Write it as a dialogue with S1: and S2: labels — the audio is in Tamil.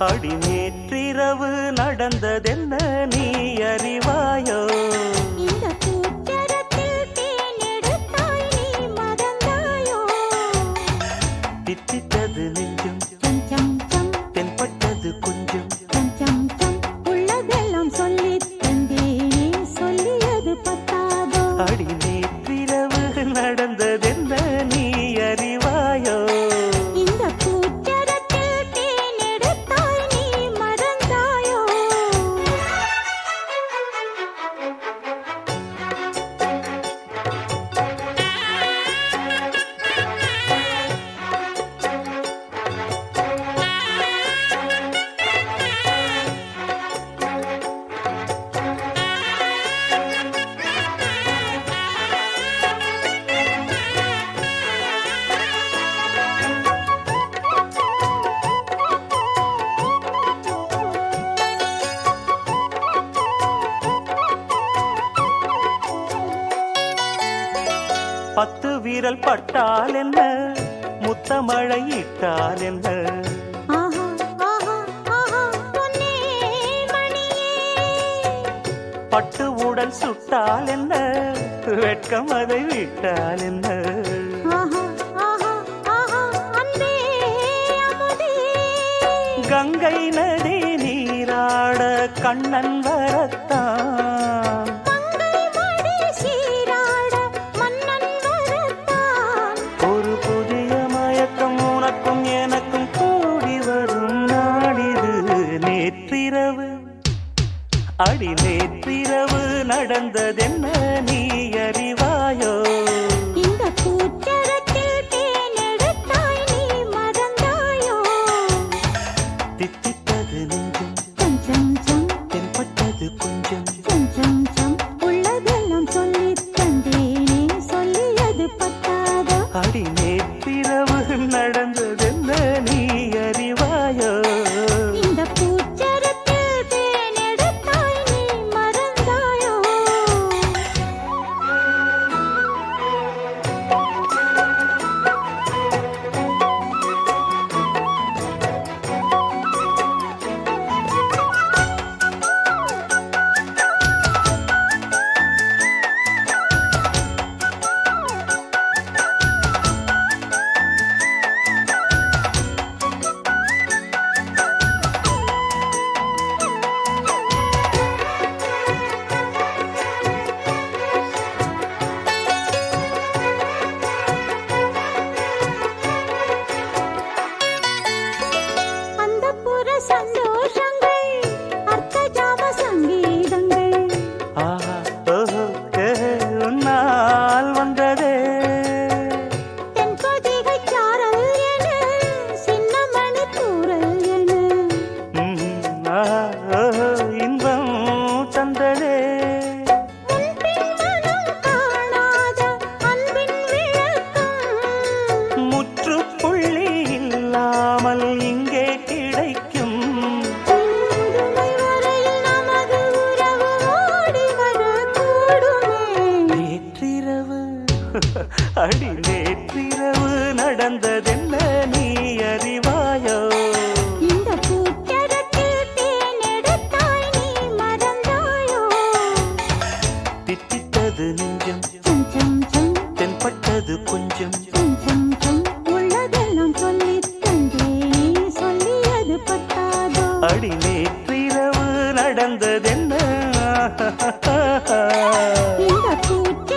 S1: அடி நேற்றிரவு நடந்ததென்ன நீ அறிவாயோ?
S2: இந்த பூச்சரத்தில் தேனெடுத்தாய் நீ மறந்தாயோ?
S1: தித்தித்தது நெஞ்சும்
S2: சம் சம் சம்
S1: தென்பட்டது கொஞ்சம்
S2: சம் சம் சம் உள்ளதெல்லாம் சொல்லித் தந்தேனே சொல்லியது பத்தாதோ?
S1: அடி நேற்றிரவு நடந்ததென்ன நீ அறிவாயோ?
S2: இந்த பூச்சரத்தில் தேனெடுத்தாய் நீ மறந்தாயோ?
S1: பத்து வீரல் பட்டால் என்ன, முத்தமழை இட்டால் என்ன,
S2: ஆஹா ஆஹா ஆஹா பொன்னே மணியே.
S1: பட்டு உடல் சுட்டால் என்ன, வெட்கம் அதை விட்டால் என்ன,
S2: ஆஹா ஆஹா ஆஹா அன்பே அமுதே.
S1: கங்கை நதி நீராட கண்ணன் வரத்தான்,
S2: மங்கை மடி சீராட மன்னன் வரத்தான்.
S1: ஒரு புதிய மயக்கம் உனக்கும் எனக்கும் கூடி வரும் நாடிது. நேற்றிரவு அடி நேற்றிரவு நடந்ததென்ன நீ அறிவாயோ?
S2: இந்த பூச்சரத்தில் தேனெடுத்தாய் நீ மறந்தாயோ?
S1: தித்தித்தது நெஞ்சும்
S2: சம் சம் சம்
S1: தென்பட்டது கொஞ்சம்
S2: சம் சம் சம் உள்ளதெல்லாம் சொல்லித் தந்தேனே சொல்லியது பத்தாதோ?
S1: அடி நேற்றிரவு நடந்ததென்ன நீ அறிவாயோ?
S2: இந்த பூச்சரத்தில் தேனெடுத்தாய் நீ மறந்தாயோ? அந்தப்புற சந்தோஷங்கள் அர்த்தஜாம சங்கீதங்கள்.
S1: ஆஹா ஓஹோ உன்னால் வந்ததே,
S2: தென்பொதிகை சாரல் என சின்னமணி தூறல் என.
S1: ஆஹா ஓஹோ இன்பம் தந்ததே,
S2: முன்பின் மனம் காணாத அன்பின் விளக்கம்.
S1: முற்றுப்புள்ளி இல்லாமல் இங்கே கிடைக்கும்.
S2: முதுமை வரையில் நமது உறவு ஓடி வரக்கூடுமே.
S1: நேற்றிரவு அடி நேற்றிரவு நடந்ததென்ன நீ அறிவாயோ?
S2: இந்த பூச்சரத்தில் தேனெடுத்தாய் நீ மறந்தாயோ?
S1: தித்தித்தது நெஞ்சம்
S2: சம் சம் சம்
S1: தென்பட்டது கொஞ்சம்
S2: சம் சம் சம் உள்ளதெல்லாம் சொல்லித் தந்தேனே சொல்லியது பத்தாதோ?
S1: அடி நேற்றிரவு நடந்ததென்ன
S2: இந்த பூச்சரத்தில்